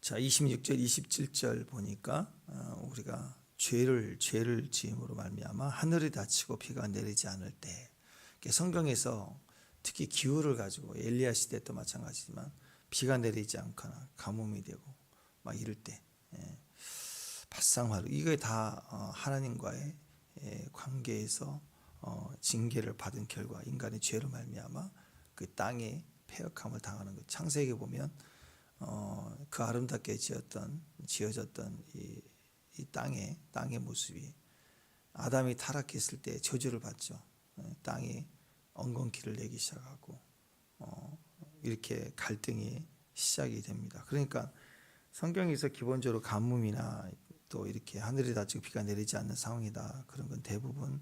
자, 26절, 27절 보니까 우리가 죄를 지음으로 말미암아 하늘이 닫히고 비가 내리지 않을 때, 성경에서 특히 기후를 가지고 엘리야 시대 때 마찬가지지만 비가 내리지 않거나 가뭄이 되고 막 이럴 때, 바상화로 이게 다 하나님과의 관계에서 징계를 받은 결과, 인간의 죄로 말미암아 그 땅에 패역함을 당하는 것. 창세기 보면 그 아름답게 지어졌던 이 땅의 모습이 아담이 타락했을 때 저주를 받죠. 땅이 엉겅퀴를 내기 시작하고 이렇게 갈등이 시작이 됩니다. 그러니까 성경에서 기본적으로 가뭄이나 또 이렇게 하늘이 닫히고 비가 내리지 않는 상황이다, 그런 건 대부분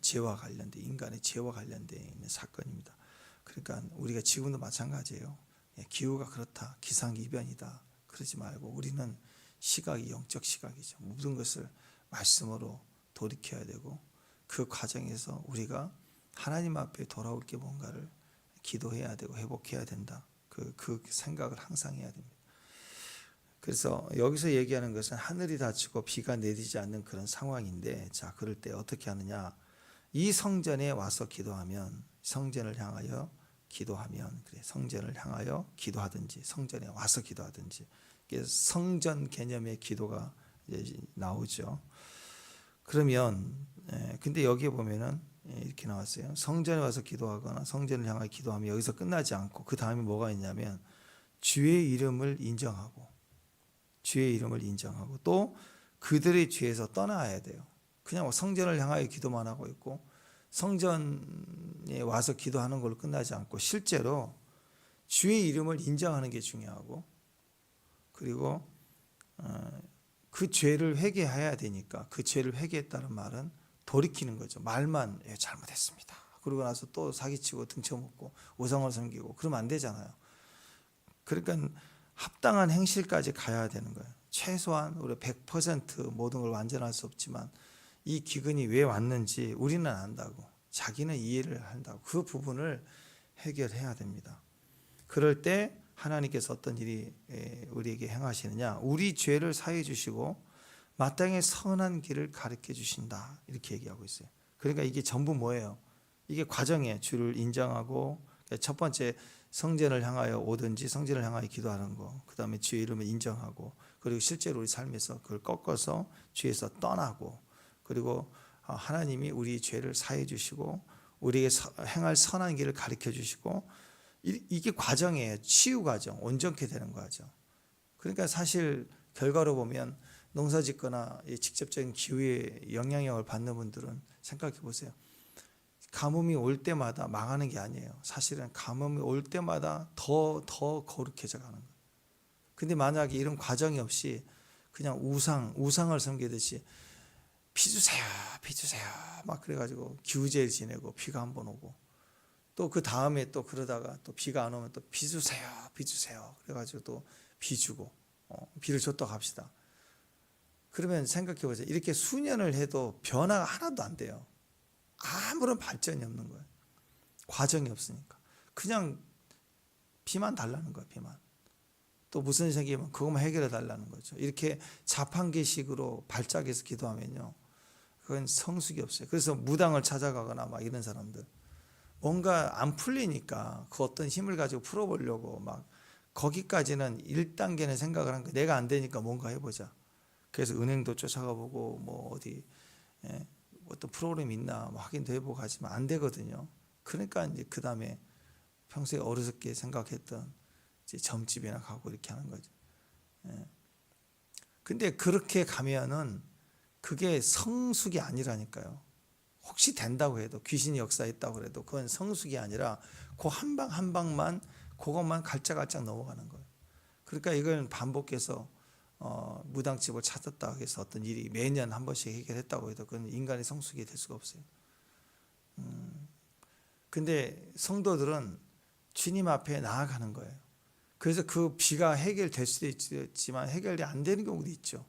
죄와 관련된, 인간의 죄와 관련된 있는 사건입니다. 그러니까 우리가 지금도 마찬가지예요. 기후가 그렇다, 기상이변이다 그러지 말고 우리는 시각이 영적 시각이죠. 모든 것을 말씀으로 돌이켜야 되고 그 과정에서 우리가 하나님 앞에 돌아올 게 뭔가를 기도해야 되고 회복해야 된다. 그 생각을 항상 해야 됩니다. 그래서 여기서 얘기하는 것은 하늘이 닫히고 비가 내리지 않는 그런 상황인데, 자, 그럴 때 어떻게 하느냐? 이 성전에 와서 기도하면, 성전을 향하여 기도하면, 그래, 성전을 향하여 기도하든지 성전에 와서 기도하든지, 성전 개념의 기도가 이제 나오죠. 그러면 근데 여기에 보면은 이렇게 나왔어요. 성전에 와서 기도하거나 성전을 향하여 기도하면 여기서 끝나지 않고 그 다음에 뭐가 있냐면 주의 이름을 인정하고 또 그들의 죄에서 떠나야 돼요. 그냥 성전을 향하여 기도만 하고 있고 성전에 와서 기도하는 걸로 끝나지 않고 실제로 주의 이름을 인정하는 게 중요하고, 그리고 그 죄를 회개해야 되니까 그 죄를 회개했다는 말은 돌이키는 거죠. 말만 잘못했습니다, 그러고 나서 또 사기치고 등쳐먹고 우상을 섬기고 그러면 안 되잖아요. 그러니까 합당한 행실까지 가야 되는 거예요. 최소한 우리 100% 모든 걸 완전할 수 없지만 이 기근이 왜 왔는지 우리는 안다고, 자기는 이해를 한다고, 그 부분을 해결해야 됩니다. 그럴 때 하나님께서 어떤 일이 우리에게 행하시느냐, 우리 죄를 사해 주시고 마땅히 선한 길을 가르쳐 주신다, 이렇게 얘기하고 있어요. 그러니까 이게 전부 뭐예요? 이게 과정이에요. 주를 인정하고, 첫 번째 성전을 향하여 오든지 성전을 향하여 기도하는 거, 그 다음에 주의 이름을 인정하고, 그리고 실제로 우리 삶에서 그걸 꺾어서 죄에서 떠나고, 그리고 하나님이 우리 죄를 사해 주시고 우리에게 행할 선한 길을 가르쳐 주시고, 이게 과정이에요. 치유 과정, 온전케 되는 과정. 그러니까 사실 결과로 보면 농사 짓거나 직접적인 기후의 영향력을 받는 분들은 생각해 보세요. 가뭄이 올 때마다 망하는 게 아니에요. 사실은 가뭄이 올 때마다 더 거룩해져 가는 거예요. 근데 만약에 이런 과정이 없이 그냥 우상을 섬기듯이 비 주세요 막 그래가지고 기우제를 지내고 비가 한 번 오고 또 그 다음에 또 그러다가 또 비가 안 오면 또 비 주세요 그래가지고 또 비 주고 비를 줬다고 합시다. 그러면 생각해 보세요. 이렇게 수년을 해도 변화가 하나도 안 돼요. 아무런 발전이 없는 거예요. 과정이 없으니까 그냥 비만 달라는 거예요. 비만. 또 무슨 생기면 그것만 해결해 달라는 거죠. 이렇게 자판기식으로 발작해서 기도하면요, 그건 성숙이 없어요. 그래서 무당을 찾아가거나 막 이런 사람들, 뭔가 안 풀리니까 그 어떤 힘을 가지고 풀어보려고 막 거기까지는 1단계는 생각을 한 거예요. 내가 안 되니까 뭔가 해보자. 그래서 은행도 쫓아가보고 뭐 어디 어떤 프로그램이 있나 뭐 확인도 해보고 하지만 안 되거든요. 그러니까 이제 그 다음에 평소에 어리석게 생각했던 이제 점집이나 가고 이렇게 하는 거죠. 근데 그렇게 가면은 그게 성숙이 아니라니까요. 혹시 된다고 해도, 귀신이 역사했다고 해도 그건 성숙이 아니라 그 한 방 한 방만 그것만 갈짝갈짝 넘어가는 거예요. 그러니까 이걸 반복해서 무당집을 찾았다 해서 어떤 일이 매년 한 번씩 해결했다고 해도 그건 인간의 성숙이 될 수가 없어요. 근데 성도들은 주님 앞에 나아가는 거예요. 그래서 그 비가 해결될 수도 있지만 해결이 안 되는 경우도 있죠.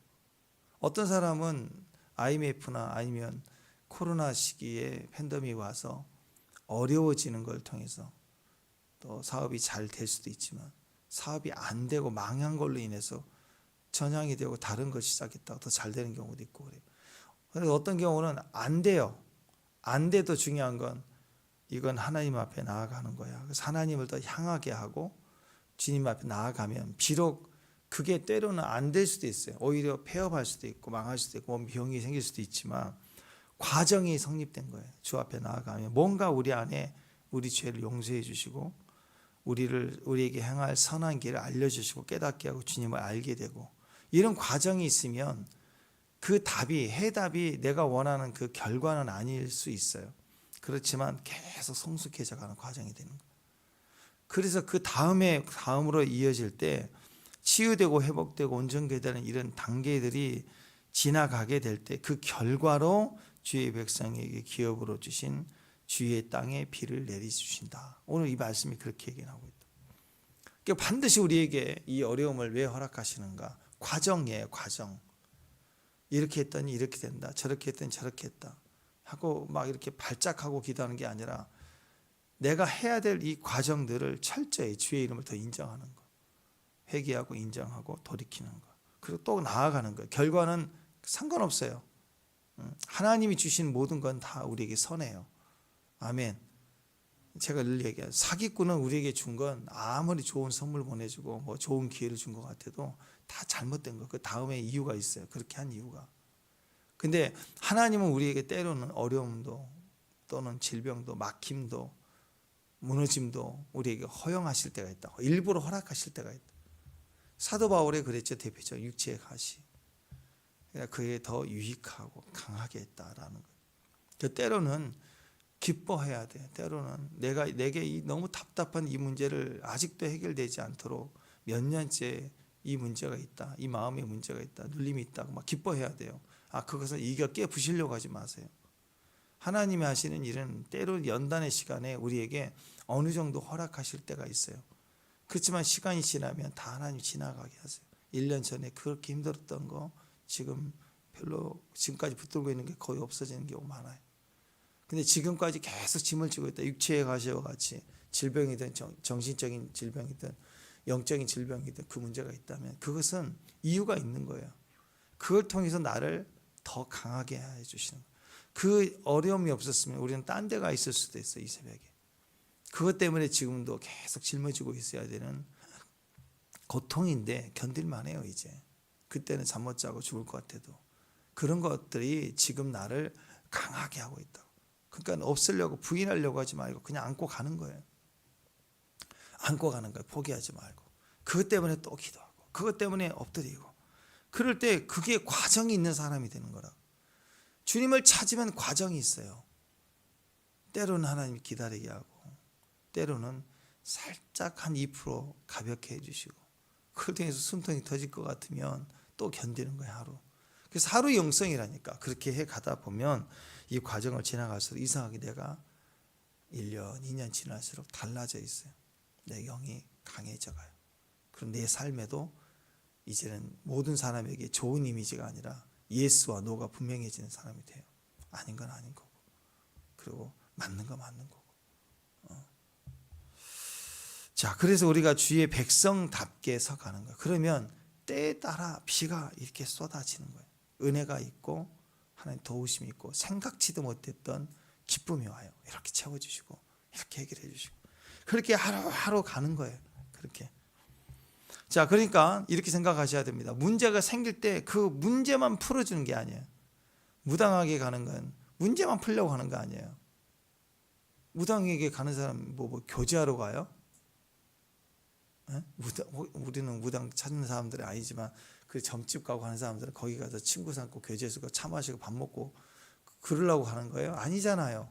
어떤 사람은 IMF나 아니면 코로나 시기에 팬데믹이 와서 어려워지는 걸 통해서 또 사업이 잘 될 수도 있지만, 사업이 안 되고 망한 걸로 인해서 전향이 되고 다른 걸 시작했다가 더 잘 되는 경우도 있고 그래요. 그래서 어떤 경우는 안 돼요. 안 돼도 중요한 건 이건 하나님 앞에 나아가는 거야. 그래서 하나님을 더 향하게 하고 주님 앞에 나아가면 비록 그게 때로는 안 될 수도 있어요. 오히려 폐업할 수도 있고 망할 수도 있고 병이 생길 수도 있지만 과정이 성립된 거예요. 주 앞에 나아가면 뭔가 우리 안에 우리 죄를 용서해 주시고 우리에게 행할 선한 길을 알려주시고 깨닫게 하고 주님을 알게 되고 이런 과정이 있으면 그 답이 해답이 내가 원하는 그 결과는 아닐 수 있어요. 그렇지만 계속 성숙해져 가는 과정이 되는 거예요. 그래서 그 다음으로 이어질 때 치유되고 회복되고 온전되는 이런 단계들이 지나가게 될 때 그 결과로 주의 백성에게 기업으로 주신 주의 땅에 비를 내리주신다. 오늘 이 말씀이 그렇게 얘기하고 있다. 그러니까 반드시 우리에게 이 어려움을 왜 허락하시는가? 과정이에요, 과정. 이렇게 했더니 이렇게 된다. 저렇게 했더니 저렇게 했다. 하고 막 이렇게 발작하고 기도하는 게 아니라 내가 해야 될 이 과정들을 철저히 주의 이름을 더 인정하는 거. 회개하고 인정하고 돌이키는 거. 그리고 또 나아가는 거예요. 결과는 상관없어요. 하나님이 주신 모든 건 다 우리에게 선해요. 아멘. 제가 늘 얘기해요. 사기꾼은 우리에게 준 건 아무리 좋은 선물 보내주고 뭐 좋은 기회를 준 것 같아도 다 잘못된 거. 그 다음에 이유가 있어요. 그렇게 한 이유가. 근데 하나님은 우리에게 때로는 어려움도 또는 질병도 막힘도 무너짐도 우리에게 허용하실 때가 있다. 일부러 허락하실 때가 있다. 사도 바울이 그랬죠. 대표적 육체의 가시. 그러니까 그게 더 유익하고 강하게 했다라는 거예요. 때로는 기뻐해야 돼. 때로는 내게 너무 답답한 이 문제를 아직도 해결되지 않도록 몇 년째 이 문제가 있다. 이 마음에 문제가 있다. 눌림이 있다고 막 기뻐해야 돼요. 그것을 이겨 깨부시려고 하지 마세요. 하나님이 하시는 일은 때로 연단의 시간에 우리에게 어느 정도 허락하실 때가 있어요. 그렇지만 시간이 지나면 다 하나님 지나가게 하세요. 1년 전에 그렇게 힘들었던 거 지금 별로 지금까지 붙들고 있는 게 거의 없어지는 경우 많아요. 근데 지금까지 계속 짐을 지고 있다. 육체의 가시와 같이 질병이든 정신적인 질병이든 영적인 질병이든 그 문제가 있다면 그것은 이유가 있는 거예요. 그걸 통해서 나를 더 강하게 해주시는 거예요. 그 어려움이 없었으면 우리는 딴 데 가 있을 수도 있어요. 이 새벽에. 그것 때문에 지금도 계속 짊어지고 있어야 되는 고통인데 견딜만 해요. 이제. 그때는 잠 못 자고 죽을 것 같아도 그런 것들이 지금 나를 강하게 하고 있다고. 그러니까 없애려고 부인하려고 하지 말고 그냥 안고 가는 거예요. 안고 가는 거예요. 포기하지 말고. 그것 때문에 또 기도하고 그것 때문에 엎드리고 그럴 때 그게 과정이 있는 사람이 되는 거라고. 주님을 찾으면 과정이 있어요. 때로는 하나님이 기다리게 하고 때로는 살짝 한 2% 가볍게 해주시고 그걸 통해서 숨통이 터질 것 같으면 또 견디는 거예요. 하루. 그래서 하루 영성이라니까. 그렇게 해가다 보면 이 과정을 지나갈수록 이상하게 내가 1년, 2년 지날수록 달라져 있어요. 내 영이 강해져 가요. 그럼 내 삶에도 이제는 모든 사람에게 좋은 이미지가 아니라 예스와 노가 분명해지는 사람이 돼요. 아닌 건 아닌 거고 그리고 맞는 건 맞는 거고. 자, 그래서 우리가 주의 백성답게 서가는 거예요. 그러면 때에 따라 비가 이렇게 쏟아지는 거예요. 은혜가 있고 하나님 도우심이 있고 생각지도 못했던 기쁨이 와요. 이렇게 채워주시고 이렇게 해결해 주시고 그렇게 하루하루 가는 거예요. 그렇게. 자, 그러니까 이렇게 생각하셔야 됩니다. 문제가 생길 때 그 문제만 풀어주는 게 아니에요. 무당에게 가는 건 문제만 풀려고 하는 거 아니에요. 무당에게 가는 사람 뭐 교제하러 가요? 우리는 무당 찾는 사람들이 아니지만 그 점집 가고 하는 사람들은 거기 가서 친구 삼고 교제 수고 차 마시고 밥 먹고 그러려고 하는 거예요? 아니잖아요.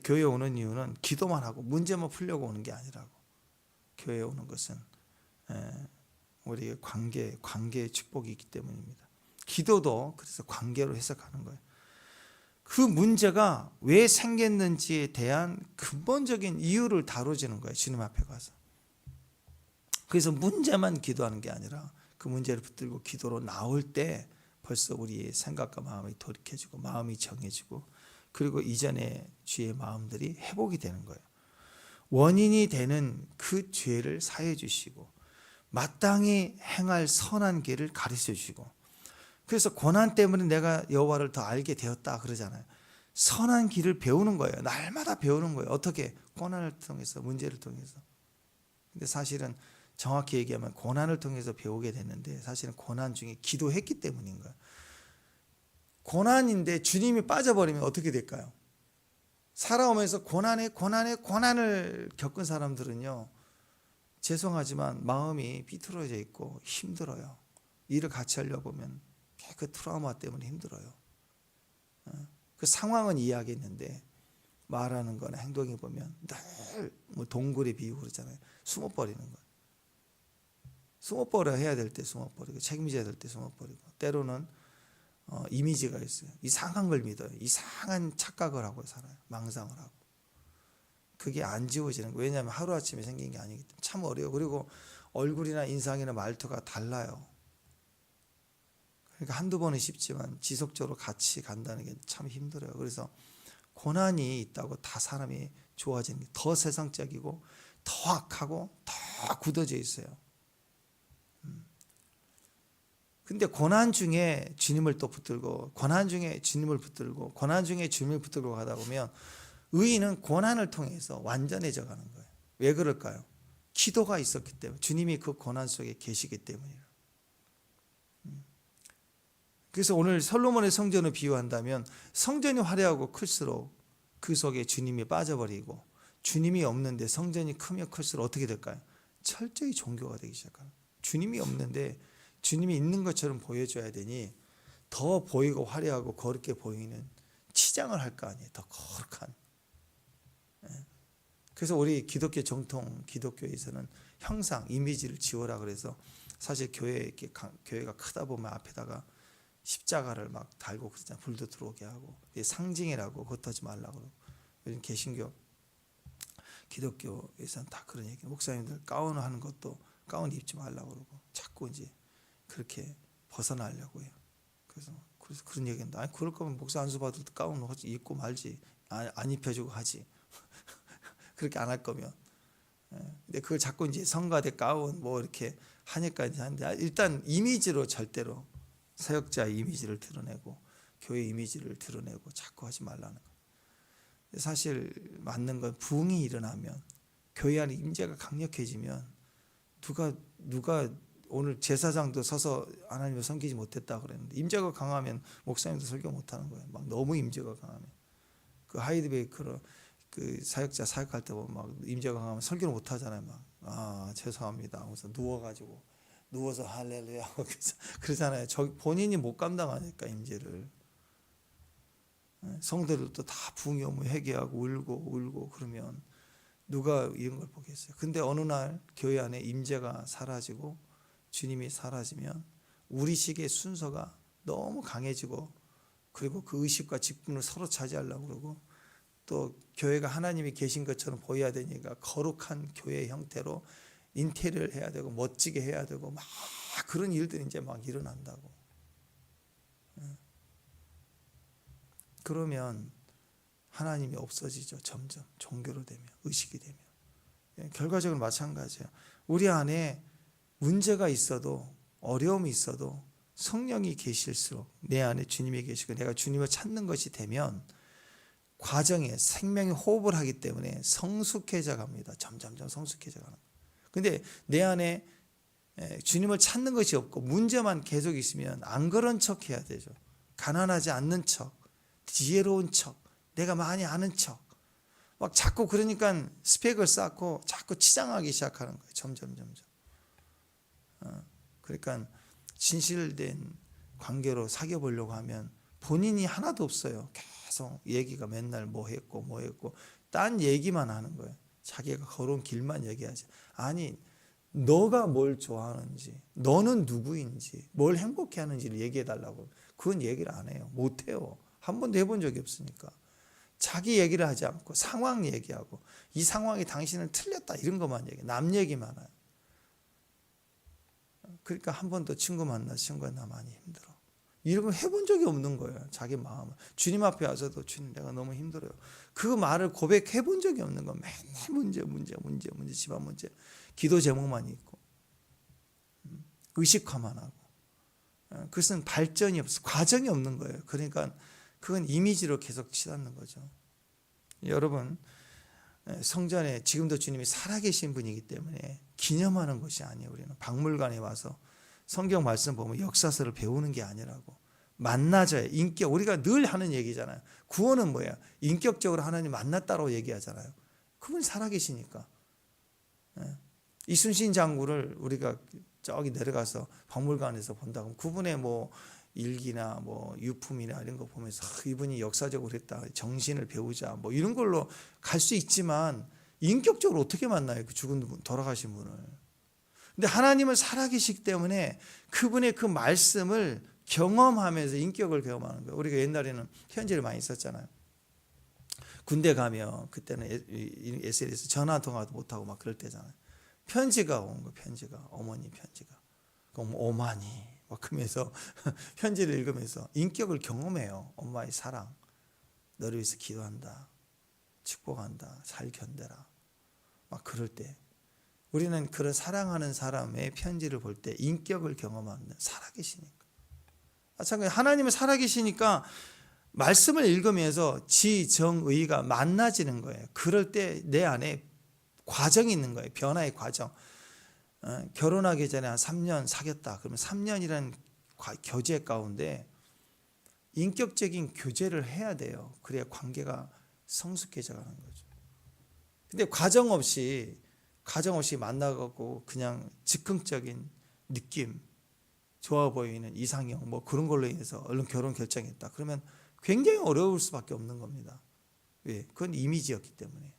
교회 오는 이유는 기도만 하고 문제만 풀려고 오는 게 아니라고. 교회에 오는 것은 우리의 관계의 축복이 있기 때문입니다. 기도도 그래서 관계로 해석하는 거예요. 그 문제가 왜 생겼는지에 대한 근본적인 이유를 다뤄지는 거예요. 주님 앞에 가서. 그래서 문제만 기도하는 게 아니라 그 문제를 붙들고 기도로 나올 때 벌써 우리의 생각과 마음이 돌이켜지고 마음이 정해지고 그리고 이전의 주의 마음들이 회복이 되는 거예요. 원인이 되는 그 죄를 사해 주시고 마땅히 행할 선한 길을 가르쳐 주시고, 그래서 고난 때문에 내가 여호와를 더 알게 되었다 그러잖아요. 선한 길을 배우는 거예요. 날마다 배우는 거예요. 어떻게? 고난을 통해서, 문제를 통해서. 근데 사실은 정확히 얘기하면 고난을 통해서 배우게 됐는데 사실은 고난 중에 기도했기 때문인 거예요. 고난인데 주님이 빠져버리면 어떻게 될까요? 살아오면서 고난을 겪은 사람들은요, 죄송하지만 마음이 삐뚤어져 있고 힘들어요. 일을 같이 하려고 보면 그 트라우마 때문에 힘들어요. 그 상황은 이해하겠는데 말하는 거나 행동해 보면 늘 뭐 동굴에 비유 그러잖아요. 숨어버리는 거예요. 숨어버려 해야 될 때 숨어버리고 책임져야 될 때 숨어버리고, 때로는 이미지가 있어요. 이상한 걸 믿어요. 이상한 착각을 하고 살아요. 망상을 하고. 그게 안 지워지는 거예요. 왜냐하면 하루아침에 생긴 게 아니기 때문에 참 어려워요. 그리고 얼굴이나 인상이나 말투가 달라요. 그러니까 한두 번은 쉽지만 지속적으로 같이 간다는 게 참 힘들어요. 그래서 고난이 있다고 다 사람이 좋아지는 게 더 세상적이고 더 악하고 더 굳어져 있어요. 근데 고난 중에 주님을 또 붙들고, 고난 중에 주님을 붙들고, 고난 중에 주님을 붙들고 가다 보면 의인은 고난을 통해서 완전해져 가는 거예요. 왜 그럴까요? 기도가 있었기 때문에, 주님이 그 고난 속에 계시기 때문이에요. 그래서 오늘 솔로몬의 성전을 비유한다면 성전이 화려하고 클수록 그 속에 주님이 빠져버리고, 주님이 없는데 성전이 크면 클수록 어떻게 될까요? 철저히 종교가 되기 시작합니다. 주님이 없는데 주님이 있는 것처럼 보여줘야 되니 더 보이고 화려하고 거룩해 보이는 치장을 할 거 아니에요. 더 거룩한. 그래서 우리 기독교 정통 기독교에서는 형상, 이미지를 지워라 그래서 사실 교회가 크다 보면 앞에다가 십자가를 막 달고 그러잖아요. 불도 들어오게 하고. 상징이라고 겉하지 말라고 그러고. 요즘 개신교, 기독교에서는 다 그런 얘기. 목사님들 가운 하는 것도 가운 입지 말라고 그러고 자꾸 이제 그렇게 벗어나려고 해요. 그래서 그런 얘기인데, 아니 그럴 거면 목사 안수 받을 때 가운 입고 말지, 안 입혀주고 하지. 그렇게 안 할 거면. 근데 그걸 자꾸 이제 성가대 가운 뭐 이렇게 하니까 이제 하는데, 일단 이미지로 절대로 사역자의 이미지를 드러내고 교회 이미지를 드러내고 자꾸 하지 말라는 거예요. 사실 맞는 건 부흥이 일어나면, 교회 안에 임재가 강력해지면 누가 오늘 제사장도 서서 하나님을 섬기지 못했다 그랬는데 임재가 강하면 목사님도 설교 못하는 거예요. 막 너무 임재가 강하면. 그 하이드베이크로 그 사역자 사역할 때 보면 막 임재가 강하면 설교를 못하잖아요. 막 죄송합니다 하면서 누워서 할렐루야 하고 그러잖아요. 본인이 못 감당하니까 임재를. 성도들도 다 부흥이 오면 회개하고 울고 그러면 누가 이런 걸 보겠어요. 근데 어느 날 교회 안에 임재가 사라지고 주님이 사라지면 우리식의 순서가 너무 강해지고, 그리고 그 의식과 직분을 서로 차지하려고 그러고, 또 교회가 하나님이 계신 것처럼 보여야 되니까 거룩한 교회 형태로 인테리어를 해야 되고 멋지게 해야 되고 막 그런 일들이 이제 막 일어난다고. 그러면 하나님이 없어지죠. 점점 종교로 되면, 의식이 되면. 결과적으로 마찬가지예요. 우리 안에 문제가 있어도, 어려움이 있어도 성령이 계실수록, 내 안에 주님이 계시고 내가 주님을 찾는 것이 되면 과정에 생명이 호흡을 하기 때문에 성숙해져 갑니다. 점점점 성숙해져 가는 거예요. 근데 내 안에 주님을 찾는 것이 없고 문제만 계속 있으면 안 그런 척 해야 되죠. 가난하지 않는 척, 지혜로운 척, 내가 많이 아는 척, 막 자꾸 그러니까 스펙을 쌓고 자꾸 치장하기 시작하는 거예요. 점점. 그러니까 진실된 관계로 사귀어 보려고 하면 본인이 하나도 없어요. 계속 얘기가 맨날 뭐 했고 딴 얘기만 하는 거예요. 자기가 걸어온 길만 얘기하지. 아니, 너가 뭘 좋아하는지, 너는 누구인지, 뭘 행복해 하는지를 얘기해 달라고. 그건 얘기를 안 해요. 못 해요. 한 번도 해본 적이 없으니까. 자기 얘기를 하지 않고 상황 얘기하고, 이 상황이 당신은 틀렸다 이런 것만 얘기해. 남 얘기만 해요. 그러니까 한 번도 친구 만나서 친구가 나 많이 힘들어. 이런 걸 해본 적이 없는 거예요. 자기 마음을. 주님 앞에 와서도 주님 내가 너무 힘들어요. 그 말을 고백해 본 적이 없는 거. 맨날 문제, 집안 문제. 기도 제목만 있고 의식화만 하고. 그것은 발전이 없어. 과정이 없는 거예요. 그러니까 그건 이미지로 계속 치닫는 거죠. 여러분, 성전에 지금도 주님이 살아계신 분이기 때문에 기념하는 것이 아니에요. 우리는 박물관에 와서 성경 말씀 보면 역사서를 배우는 게 아니라고. 만나져야 인격. 우리가 늘 하는 얘기잖아요. 구원은 뭐야? 인격적으로 하나님 만났다고 얘기하잖아요. 그분 살아계시니까. 이순신 장군을 우리가 저기 내려가서 박물관에서 본다고 그분의 뭐 일기나 뭐 유품이나 이런 거 보면서 이분이 역사적으로 했다. 정신을 배우자. 뭐 이런 걸로 갈 수 있지만 인격적으로 어떻게 만나요? 그 죽은 분, 돌아가신 분을. 근데 하나님은 살아계시기 때문에 그분의 그 말씀을 경험하면서 인격을 경험하는 거예요. 우리가 옛날에는 편지를 많이 썼잖아요. 군대 가면 그때는 SNS에서 전화 통화도 못하고 막 그럴 때잖아요. 편지가 온 거, 편지가. 어머니 편지가. 그럼 오마니. 막 그러면서 편지를 읽으면서 인격을 경험해요. 엄마의 사랑. 너를 위해서 기도한다. 축복한다. 잘 견뎌라. 막 그럴 때. 우리는 그런 사랑하는 사람의 편지를 볼 때 인격을 경험하는 살아계시니까. 마찬가지로 하나님은 살아계시니까 말씀을 읽으면서 지정의가 만나지는 거예요. 그럴 때 내 안에 과정이 있는 거예요. 변화의 과정. 결혼하기 전에 한 3년 사귀었다. 그러면 3년이라는 교제 가운데 인격적인 교제를 해야 돼요. 그래야 관계가 성숙해져 가는 거죠. 근데 과정 없이 만나고 그냥 즉흥적인 느낌, 좋아 보이는 이상형 뭐 그런 걸로 인해서 얼른 결혼 결정했다. 그러면 굉장히 어려울 수밖에 없는 겁니다. 왜? 그건 이미지였기 때문에.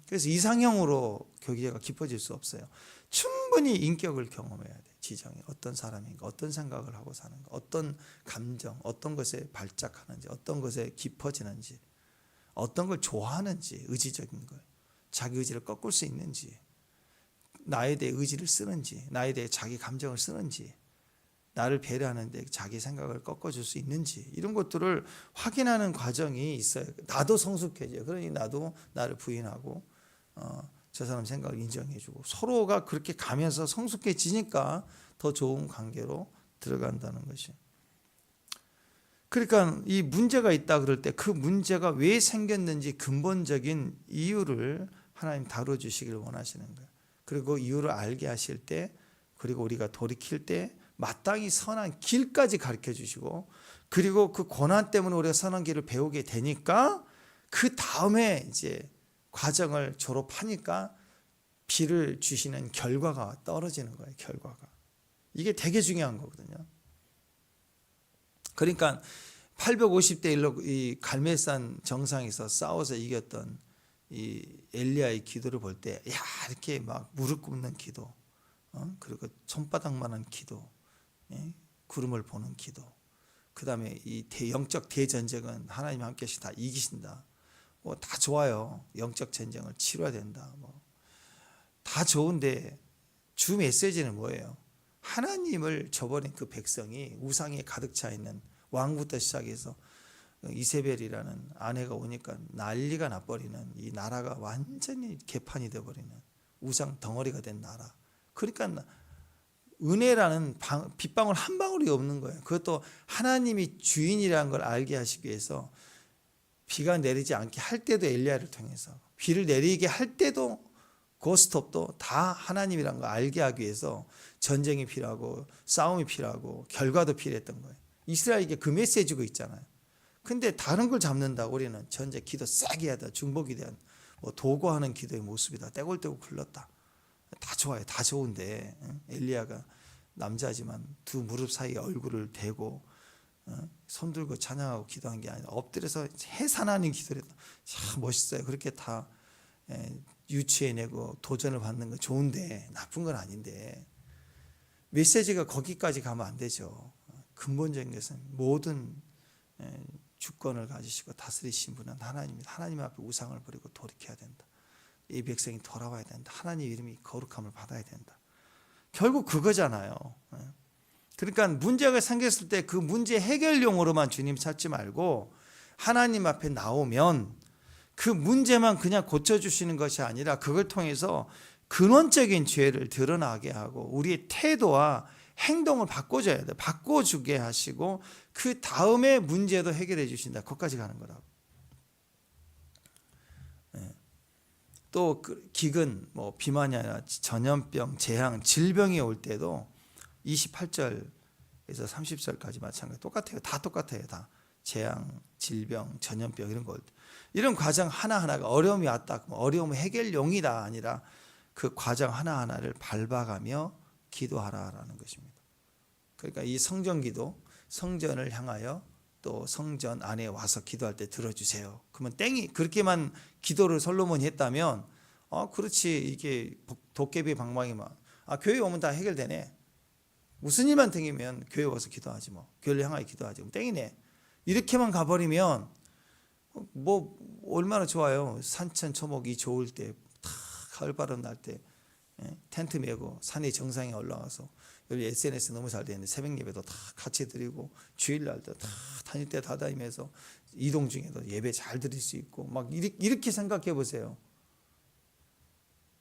그래서 이상형으로 교제가 깊어질 수 없어요. 충분히 인격을 경험해야 돼. 지정이 어떤 사람인가, 어떤 생각을 하고 사는가, 어떤 감정, 어떤 것에 발작하는지, 어떤 것에 깊어지는지, 어떤 걸 좋아하는지, 의지적인 걸, 자기 의지를 꺾을 수 있는지, 나에 대해 의지를 쓰는지, 나에 대해 자기 감정을 쓰는지, 나를 배려하는데 자기 생각을 꺾어줄 수 있는지 이런 것들을 확인하는 과정이 있어요. 나도 성숙해져요. 그러니 나도 나를 부인하고 저 사람 생각을 인정해주고 서로가 그렇게 가면서 성숙해지니까 더 좋은 관계로 들어간다는 것이. 그러니까 이 문제가 있다 그럴 때 그 문제가 왜 생겼는지 근본적인 이유를 하나님 다뤄주시기를 원하시는 거예요. 그리고 이유를 알게 하실 때 그리고 우리가 돌이킬 때 마땅히 선한 길까지 가르쳐 주시고 그리고 그 고난 때문에 우리가 선한 길을 배우게 되니까 그 다음에 이제 과정을 졸업하니까 비를 주시는 결과가 떨어지는 거예요. 결과가. 이게 되게 중요한 거거든요. 그러니까 850대 1로 이 갈멜산 정상에서 싸워서 이겼던 이 엘리야의 기도를 볼 때 야 이렇게 막 무릎 꿇는 기도 그리고 손바닥만한 기도 구름을 보는 기도 그 다음에 이 영적 대전쟁은 하나님 함께 하시 다 이기신다 뭐 다 좋아요. 영적 전쟁을 치러야 된다 뭐 다 좋은데 주 메시지는 뭐예요? 하나님을 저버린 그 백성이 우상에 가득 차 있는 왕부터 시작해서 이세벨이라는 아내가 오니까 난리가 나버리는 이 나라가 완전히 개판이 되어버리는 우상 덩어리가 된 나라. 그러니까 은혜라는 빗방울 한 방울이 없는 거예요. 그것도 하나님이 주인이라는 걸 알게 하시기 위해서 비가 내리지 않게 할 때도 엘리야를 통해서 비를 내리게 할 때도 고스톱도 다 하나님이라는 걸 알게 하기 위해서 전쟁이 필요하고 싸움이 필요하고 결과도 필요했던 거예요. 이스라엘에게 그 메시지가 있잖아요. 근데 다른 걸 잡는다. 우리는 전쟁 기도 세게 하다. 중복이 대한 뭐 도구하는 기도의 모습이다. 떼굴떼굴 굴렀다. 다 좋아요. 다 좋은데 엘리야가 남자지만 두 무릎 사이에 얼굴을 대고 손 들고 찬양하고 기도한 게 아니라 엎드려서 해산하는 기도를 했다. 참 멋있어요. 그렇게 다 유치해내고 도전을 받는 건 좋은데 나쁜 건 아닌데 메시지가 거기까지 가면 안 되죠. 근본적인 것은 모든 주권을 가지시고 다스리신 분은 하나님입니다. 하나님 앞에 우상을 버리고 돌이켜야 된다. 이 백성이 돌아와야 된다. 하나님 이름이 거룩함을 받아야 된다. 결국 그거잖아요. 그러니까 문제가 생겼을 때 그 문제 해결용으로만 주님 찾지 말고 하나님 앞에 나오면 그 문제만 그냥 고쳐주시는 것이 아니라 그걸 통해서 근원적인 죄를 드러나게 하고 우리의 태도와 행동을 바꿔줘야 돼. 바꿔주게 하시고 그 다음에 문제도 해결해 주신다. 거기까지 가는 거라고. 또 기근, 뭐 비만이 아니라 전염병, 재앙, 질병이 올 때도 28절에서 30절까지 마찬가지 똑같아요. 다 똑같아요. 다 재앙, 질병, 전염병 이런 거 올 때. 이런 과정 하나하나가 어려움이 왔다. 어려움 해결용이다 아니라 그 과정 하나하나를 밟아가며 기도하라라는 것입니다. 그러니까 이 성전기도 성전을 향하여 또 성전 안에 와서 기도할 때 들어주세요. 그러면 땡이 그렇게만 기도를 솔로몬이 했다면 그렇지 이게 도깨비 방망이만 교회 오면 다 해결되네. 무슨 일만 생기면 교회 와서 기도하지 뭐 교회를 향하여 기도하지 그럼 땡이네. 이렇게만 가버리면 뭐 얼마나 좋아요. 산천초목이 좋을 때 가을바람 날 때 텐트 메고 산의 정상에 올라가서 여기 SNS 너무 잘 되는데 새벽 예배도 다 같이 드리고 주일날도 다 다닐 때 다 다니면서 이동 중에도 예배 잘 드릴 수 있고 막 이렇게 생각해 보세요.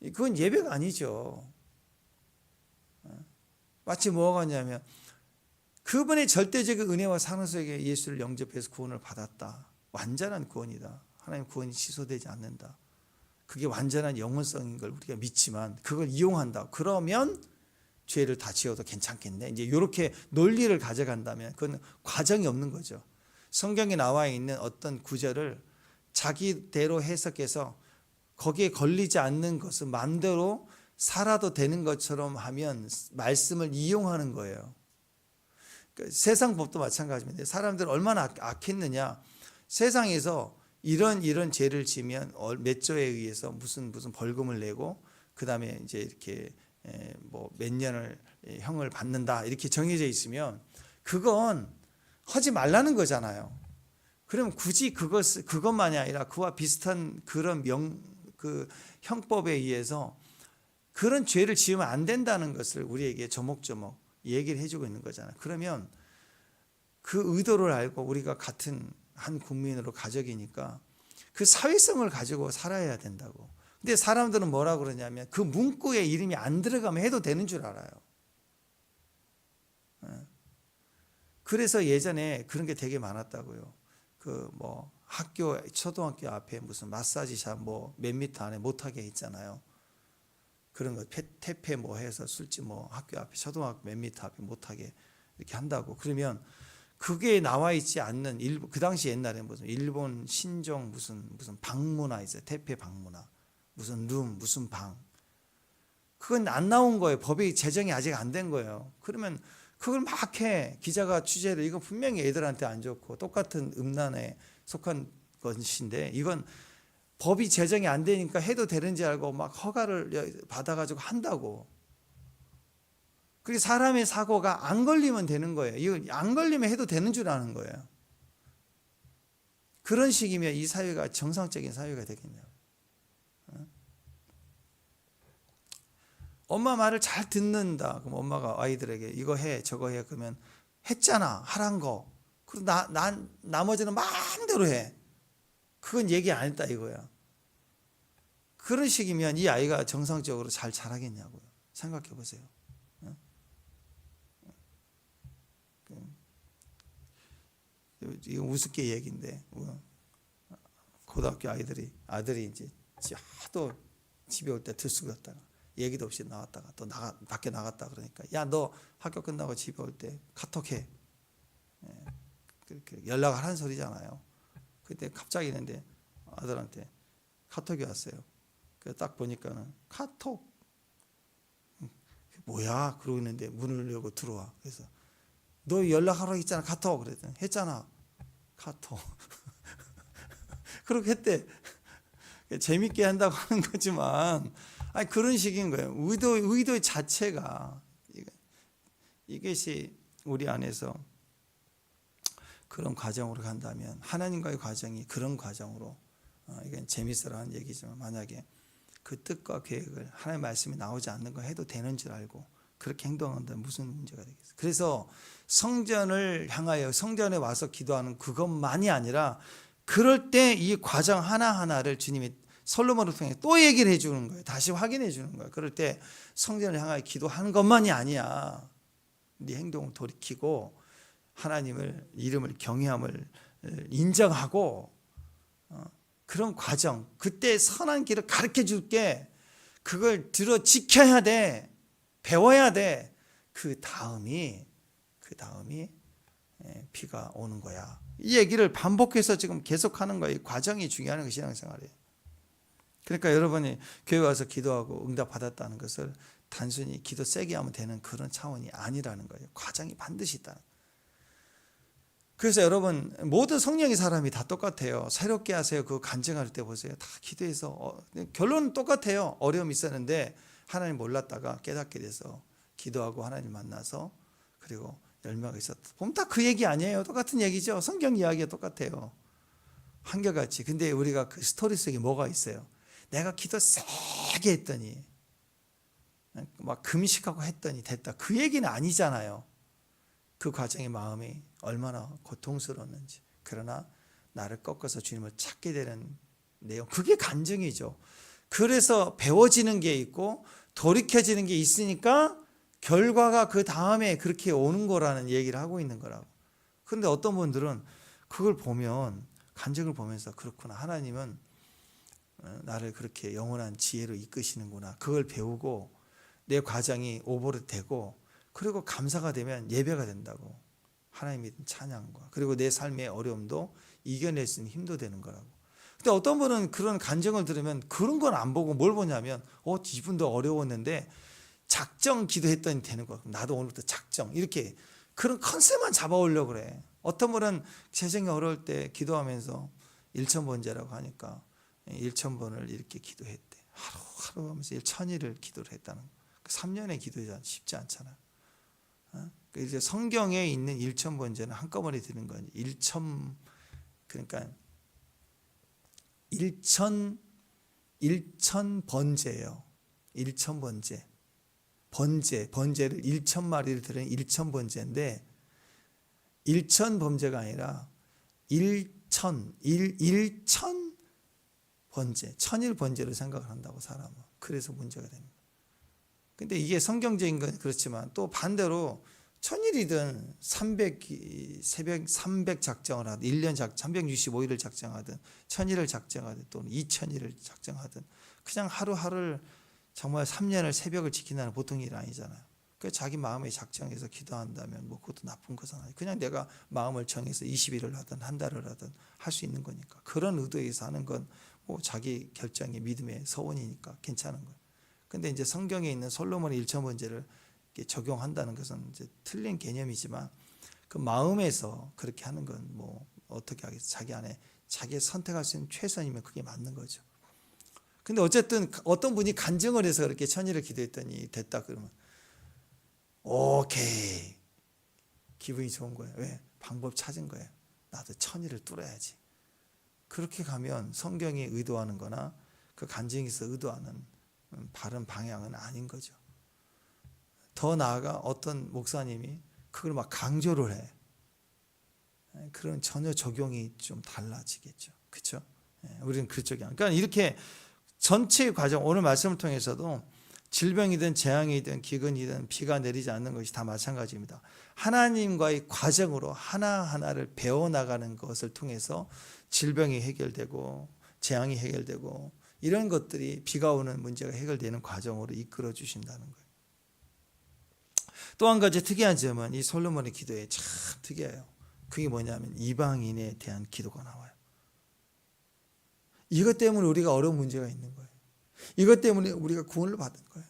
그건 예배가 아니죠. 마치 뭐가 같냐면 그분의 절대적인 은혜와 사랑 속에 예수를 영접해서 구원을 받았다. 완전한 구원이다. 하나님 구원이 취소되지 않는다. 그게 완전한 영원성인 걸 우리가 믿지만 그걸 이용한다. 그러면 죄를 다 지어도 괜찮겠네. 이제 이렇게 논리를 가져간다면 그건 과정이 없는 거죠. 성경에 나와 있는 어떤 구절을 자기대로 해석해서 거기에 걸리지 않는 것을 마음대로 살아도 되는 것처럼 하면 말씀을 이용하는 거예요. 그러니까 세상 법도 마찬가지입니다. 사람들 얼마나 악했느냐. 세상에서 이런 죄를 지면 몇 조에 의해서 무슨 벌금을 내고 그 다음에 이제 이렇게 뭐 몇 년을 형을 받는다 이렇게 정해져 있으면 그건 하지 말라는 거잖아요. 그럼 굳이 그것만이 아니라 그와 비슷한 그런 그 형법에 의해서 그런 죄를 지으면 안 된다는 것을 우리에게 조목조목 얘기를 해주고 있는 거잖아요. 그러면 그 의도를 알고 우리가 같은 한 국민으로 가족이니까 그 사회성을 가지고 살아야 된다고. 근데 사람들은 뭐라고 그러냐면 그 문구에 이름이 안 들어가면 해도 되는 줄 알아요. 그래서 예전에 그런 게 되게 많았다고요. 그 뭐 학교 초등학교 앞에 무슨 마사지샵 뭐 몇 미터 안에 못하게 있잖아요. 그런 거 퇴폐 뭐 해서 술집 뭐 학교 앞에 초등학교 몇 미터 앞에 못하게 이렇게 한다고. 그러면 그게 나와 있지 않는 그 당시 옛날에 무슨 일본 신종 무슨 방문화 있어요. 퇴폐 방문화. 무슨 룸 무슨 방. 그건 안 나온 거예요. 법이 제정이 아직 안 된 거예요. 그러면 그걸 막 해. 기자가 취재를 이건 분명히 애들한테 안 좋고 똑같은 음란에 속한 것인데 이건 법이 제정이 안 되니까 해도 되는지 알고 막 허가를 받아가지고 한다고. 그게 사람의 사고가 안 걸리면 되는 거예요. 이거 안 걸리면 해도 되는 줄 아는 거예요. 그런 식이면 이 사회가 정상적인 사회가 되겠네요. 엄마 말을 잘 듣는다. 그럼 엄마가 아이들에게 이거 해 저거 해 그러면 했잖아 하란 거. 그리고 난 나머지는 마음대로 해. 그건 얘기 안 했다 이거야. 그런 식이면 이 아이가 정상적으로 잘 자라겠냐고요. 생각해 보세요. 이거 우습게 얘기인데 고등학교 아들이 이제 하도 집에 올 때 들쑥였다가 얘기도 없이 나왔다가 또 밖에 나갔다 그러니까 야 너 학교 끝나고 집에 올 때 카톡해. 그렇게 연락을 하는 소리잖아요. 그때 갑자기 있는데 아들한테 카톡이 왔어요. 그래서 딱 보니까는 카톡 뭐야 그러고 있는데 문을 열고 들어와. 그래서 너 연락하러 했잖아 카톡 그랬더니 했잖아 카톡. 그렇게 했대. 재밌게 한다고 하는 거지만 아니 그런 식인 거예요. 의도 자체가 이것이 우리 안에서 그런 과정으로 간다면 하나님과의 과정이 그런 과정으로 이건 재밌으라는 얘기지만 만약에 그 뜻과 계획을 하나님의 말씀이 나오지 않는 거 해도 되는 줄 알고 그렇게 행동한다면 무슨 문제가 되겠어요? 그래서 성전을 향하여 성전에 와서 기도하는 그것만이 아니라 그럴 때 이 과정 하나하나를 주님이 솔로몬을 통해 또 얘기를 해주는 거예요. 다시 확인해 주는 거예요. 그럴 때 성전을 향하여 기도하는 것만이 아니야. 네 행동을 돌이키고 하나님을 이름을 경외함을 인정하고 그런 과정, 그때 선한 길을 가르쳐 줄게. 그걸 들어 지켜야 돼. 배워야 돼. 그 다음이 비가 오는 거야. 이 얘기를 반복해서 지금 계속하는 거예요. 과정이 중요한 게 신앙생활이에요. 그러니까 여러분이 교회 와서 기도하고 응답 받았다는 것을 단순히 기도 세게 하면 되는 그런 차원이 아니라는 거예요. 과정이 반드시 있다는 거예요. 그래서 여러분 모든 성령의 사람이 다 똑같아요. 새롭게 하세요. 그거 간증할 때 보세요. 다 기도해서 결론은 똑같아요. 어려움이 있었는데 하나님 몰랐다가 깨닫게 돼서 기도하고 하나님 만나서 그리고 열매가 있었다. 보면 다 그 얘기 아니에요. 똑같은 얘기죠. 성경 이야기가 똑같아요. 한결같이. 근데 우리가 그 스토리 속에 뭐가 있어요? 내가 기도 세게 했더니 막 금식하고 했더니 됐다. 그 얘기는 아니잖아요. 그 과정의 마음이 얼마나 고통스러웠는지. 그러나 나를 꺾어서 주님을 찾게 되는 내용, 그게 간증이죠. 그래서 배워지는 게 있고 돌이켜지는 게 있으니까 결과가 그 다음에 그렇게 오는 거라는 얘기를 하고 있는 거라고. 그런데 어떤 분들은 그걸 보면, 간증을 보면서 그렇구나, 하나님은 나를 그렇게 영원한 지혜로 이끄시는구나, 그걸 배우고 내 과정이 오버랩 되고 그리고 감사가 되면 예배가 된다고. 하나님 믿음 찬양과 그리고 내 삶의 어려움도 이겨낼 수 있는 힘도 되는 거라고. 근데 어떤 분은 그런 간증을 들으면 그런 건 안 보고 뭘 보냐면 이분도 어려웠는데 작정 기도했더니 되는 거야. 나도 오늘부터 작정, 이렇게 그런 컨셉만 잡아오려고 그래. 어떤 분은 세상이 어려울 때 기도하면서 1000번제라고 하니까 1000번을 이렇게 기도했대. 하루 하면서 1000일을 기도를 했다는 거. 3년의 기도가 쉽지 않잖아. 이제 성경에 있는 1000번제는 한꺼번에 드는 거예요. 1000, 그러니까 1000번제예요. 1000번제. 번제를 1000마리를 드리는 1000번제인데 1000번제가 아니라 1000번제, 1000일 번제로 생각을 한다고 사람은. 그래서 문제가 됩니다. 근데 이게 성경적인 건 그렇지만 또 반대로 1000일이든 300 작정을 하든 1년 365일을 작정하든 1000일을 작정하든 또는 2000일을 작정하든 그냥 하루하루를 정말 3년을 새벽을 지킨다는 보통 일이 아니잖아요. 그 자기 마음에 작정해서 기도한다면 뭐 그것도 나쁜 것은 아니에요. 그냥 내가 마음을 정해서 20일을 하든 한 달을 하든 할 수 있는 거니까. 그런 의도에서 하는 건 뭐 자기 결정의 믿음의 서원이니까 괜찮은 거예요. 근데 이제 성경에 있는 솔로몬의 1000번제를 적용한다는 것은 이제 틀린 개념이지만 그 마음에서 그렇게 하는 건 뭐 어떻게 하겠어. 자기 안에 자기가 선택할 수 있는 최선이면 그게 맞는 거죠. 근데 어쨌든 어떤 분이 간증을 해서 그렇게 1000일을 기도했더니 됐다 그러면 오케이, 기분이 좋은 거예요. 왜? 방법 찾은 거예요. 나도 1000일을 뚫어야지. 그렇게 가면 성경이 의도하는 거나 그 간증에서 의도하는 바른 방향은 아닌 거죠. 더 나아가 어떤 목사님이 그걸 막 강조를 해. 그런 전혀 적용이 좀 달라지겠죠. 그렇죠? 우리는 그쪽이 아니에요. 그러니까 이렇게 전체 과정, 오늘 말씀을 통해서도 질병이든 재앙이든 기근이든 비가 내리지 않는 것이 다 마찬가지입니다. 하나님과의 과정으로 하나하나를 배워나가는 것을 통해서 질병이 해결되고 재앙이 해결되고 이런 것들이 비가 오는 문제가 해결되는 과정으로 이끌어 주신다는 거예요. 또 한 가지 특이한 점은 이 솔로몬의 기도에 참 특이해요. 그게 뭐냐면 이방인에 대한 기도가 나와요. 이것 때문에 우리가 어려운 문제가 있는 거예요. 이것 때문에 우리가 구원을 받은 거예요.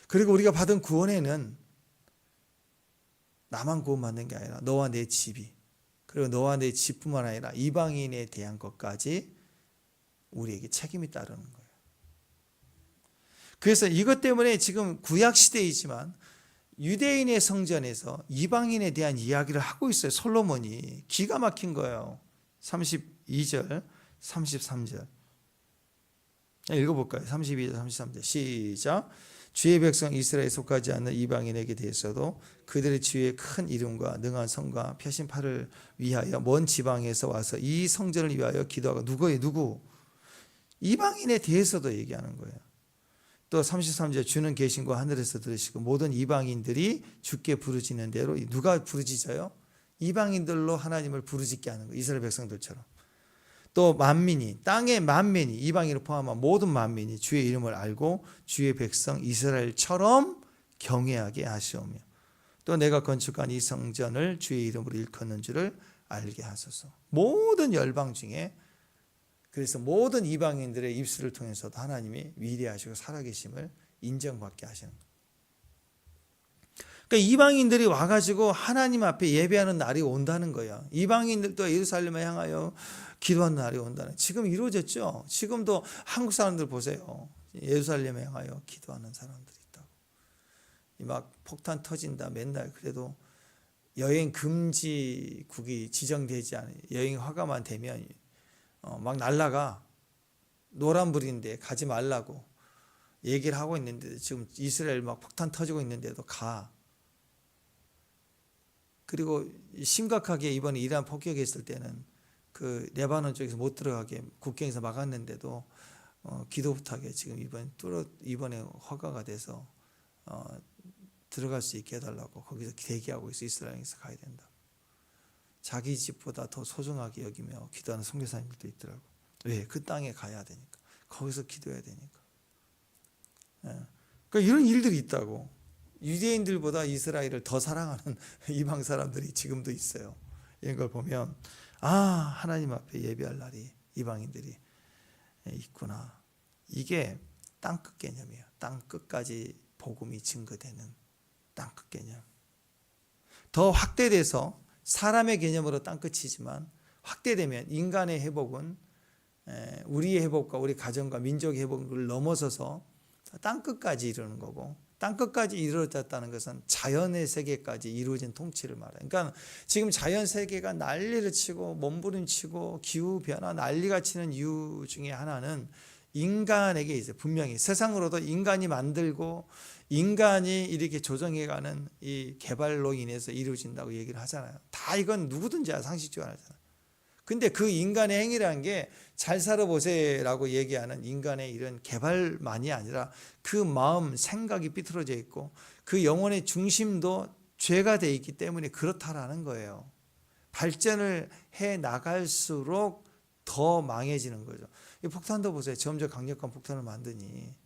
그리고 우리가 받은 구원에는 나만 구원받는 게 아니라 너와 내 집이, 그리고 너와 내 집뿐만 아니라 이방인에 대한 것까지 우리에게 책임이 따르는 거예요. 그래서 이것 때문에 지금 구약 시대이지만 유대인의 성전에서 이방인에 대한 이야기를 하고 있어요. 솔로몬이. 기가 막힌 거예요. 32절, 33절. 읽어볼까요? 32절, 33절. 시작. 주의 백성 이스라엘에 속하지 않는 이방인에게 대해서도 그들의 주의 큰 이름과 능한 성과 펴신 팔을 위하여 먼 지방에서 와서 이 성전을 위하여 기도하고 누구? 이방인에 대해서도 얘기하는 거예요. 또 33절 주는 계신 거 하늘에서 들으시고 모든 이방인들이 주께 부르짖는 대로 누가 부르짖어요? 이방인들로 하나님을 부르짖게 하는 거예요. 이스라엘 백성들처럼. 또 만민이 땅의 만민이 이방인을 포함한 모든 만민이 주의 이름을 알고 주의 백성 이스라엘처럼 경외하게 하시오며 또 내가 건축한 이 성전을 주의 이름으로 일컫는 줄을 알게 하소서. 모든 열방 중에 그래서 모든 이방인들의 입술을 통해서도 하나님이 위대하시고 살아계심을 인정받게 하시는 거예요. 그러니까 이방인들이 와가지고 하나님 앞에 예배하는 날이 온다는 거예요. 이방인들도 예루살렘에 향하여 기도하는 날이 온다는. 지금 이루어졌죠. 지금도 한국 사람들 보세요. 예루살렘에 향하여 기도하는 사람들이 있다고. 막 폭탄 터진다 맨날. 그래도 여행 금지국이 지정되지 않아요. 여행 허가만 되면 막 날라가. 노란불인데 가지 말라고 얘기를 하고 있는데 지금 이스라엘 막 폭탄 터지고 있는데도 가. 그리고 심각하게 이번에 이란 폭격했을 때는 그 레바논 쪽에서 못 들어가게 국경에서 막았는데도 기도 부탁에 지금 이번에 허가가 돼서 들어갈 수 있게 해달라고 거기서 대기하고 있어. 이스라엘에서 가야 된다. 자기 집보다 더 소중하게 여기며 기도하는 선교사님들도 있더라고. 왜? 그 땅에 가야 되니까. 거기서 기도해야 되니까. 그러니까 이런 일들이 있다고. 유대인들보다 이스라엘을 더 사랑하는 이방 사람들이 지금도 있어요. 이런 걸 보면 하나님 앞에 예배할 날이 이방인들이 있구나. 이게 땅끝 개념이에요. 땅끝까지 복음이 증거되는 땅끝 개념. 더 확대돼서 사람의 개념으로 땅끝이지만 확대되면 인간의 회복은 우리의 회복과 우리 가정과 민족의 회복을 넘어서서 땅끝까지 이루는 거고 땅끝까지 이루어졌다는 것은 자연의 세계까지 이루어진 통치를 말해요. 그러니까 지금 자연 세계가 난리를 치고 몸부림치고 기후변화 난리가 치는 이유 중에 하나는 인간에게 있어요. 분명히 세상으로도 인간이 만들고 인간이 이렇게 조정해가는 이 개발로 인해서 이루어진다고 얘기를 하잖아요. 다 이건 누구든지 상식적으로 하잖아요. 근데 그 인간의 행위라는 게 잘 살아보세요라고 얘기하는 인간의 이런 개발만이 아니라 그 마음, 생각이 삐뚤어져 있고 그 영혼의 중심도 죄가 돼 있기 때문에 그렇다라는 거예요. 발전을 해 나갈수록 더 망해지는 거죠. 이 폭탄도 보세요. 점점 강력한 폭탄을 만드니.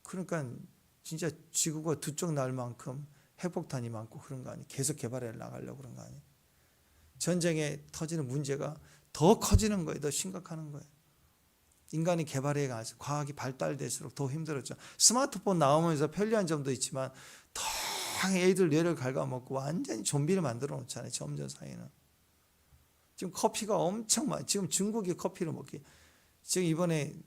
그러니까 진짜 지구가 두 쪽 날 만큼 핵폭탄이 많고 그런 거 아니에요. 계속 개발해 나가려고 그런 거 아니에요. 전쟁에 터지는 문제가 더 커지는 거예요. 더 심각한 거예요. 인간이 개발해 가서 과학이 발달될수록 더 힘들었죠. 스마트폰 나오면서 편리한 점도 있지만 더 애들 뇌를 갉아먹고 완전히 좀비를 만들어 놓잖아요. 점점 사이는. 지금 커피가 엄청 많아요. 지금 중국이 커피를 먹기. 지금 이번에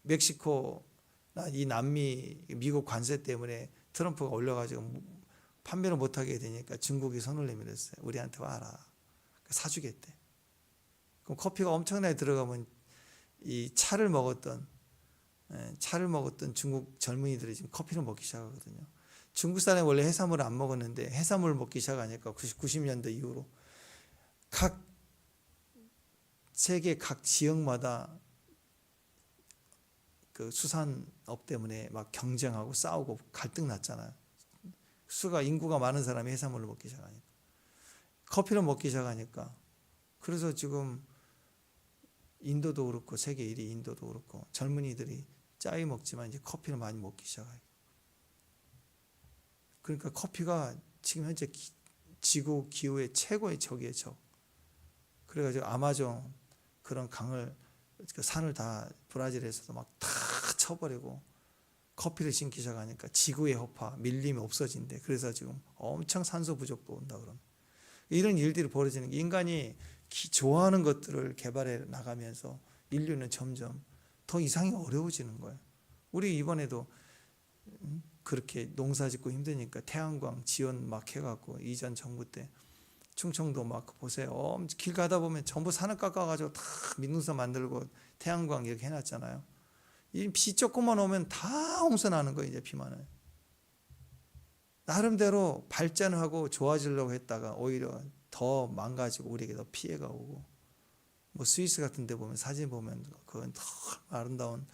멕시코나 이 남미 미국 관세 때문에 트럼프가 올려가지고 판매를 못하게 되니까 중국이 손을 내밀었어요. 우리한테 와라. 사주겠대. 그럼 커피가 엄청나게 들어가면 이 차를 먹었던 중국 젊은이들이 지금 커피를 먹기 시작하거든요. 중국 사람이 원래 해산물을 안 먹었는데 해산물을 먹기 시작하니까 90년대 이후로 세계 각 지역마다 그 수산업 때문에 막 경쟁하고 싸우고 갈등 났잖아요. 인구가 많은 사람이 해산물을 먹기 시작하니까. 커피를 먹기 시작하니까. 그래서 지금 인도도 그렇고 세계 1위 인도도 그렇고 젊은이들이 짜이 먹지만 이제 커피를 많이 먹기 시작해요. 그러니까 커피가 지금 현재 지구 기후의 최고의 적이에요, 적. 그래가지고 아마존 그런 강을 그 산을 다 브라질에서도 막 다 쳐버리고 커피를 심기 시작하니까 지구의 허파 밀림이 없어진대. 그래서 지금 엄청 산소 부족도 온다 그러면 이런 일들이 벌어지는 게 인간이 좋아하는 것들을 개발해 나가면서 인류는 점점 더 이상이 어려워지는 거예요. 우리 이번에도 그렇게 농사 짓고 힘드니까 태양광 지원 막 해갖고 이전 정부 때 충청도 막 보세요. 길 가다 보면 전부 산을 깎아가지고 다 민둥사 만들고 태양광 이렇게 해놨잖아요. 이 비 조금만 오면 다 홍수나는 거예요. 이제 비만은. 나름대로 발전하고 좋아지려고 했다가 오히려 더 망가지고 우리에게 더 피해가 오고, 뭐 스위스 같은 데 보면 사진 보면 그건 더 아름다운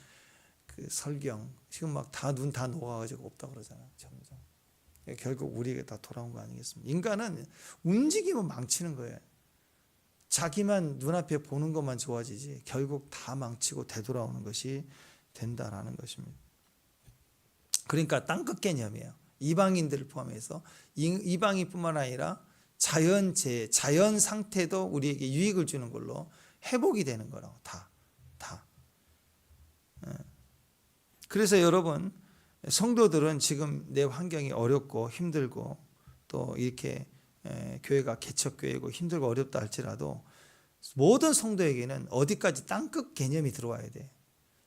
그 설경 지금 막 다 눈 다 녹아가지고 없다 그러잖아요. 점점. 결국 우리에게 다 돌아온 거 아니겠습니까? 인간은 움직이면 망치는 거예요. 자기만 눈앞에 보는 것만 좋아지지 결국 다 망치고 되돌아오는 것이 된다라는 것입니다. 그러니까 땅끝 개념이에요. 이방인들을 포함해서 이방인뿐만 아니라 자연재해, 자연 상태도 우리에게 유익을 주는 걸로 회복이 되는 거라고 다. 그래서 여러분 성도들은 지금 내 환경이 어렵고 힘들고 또 이렇게 교회가 개척교회고 힘들고 어렵다 할지라도 모든 성도에게는 어디까지 땅끝 개념이 들어와야 돼.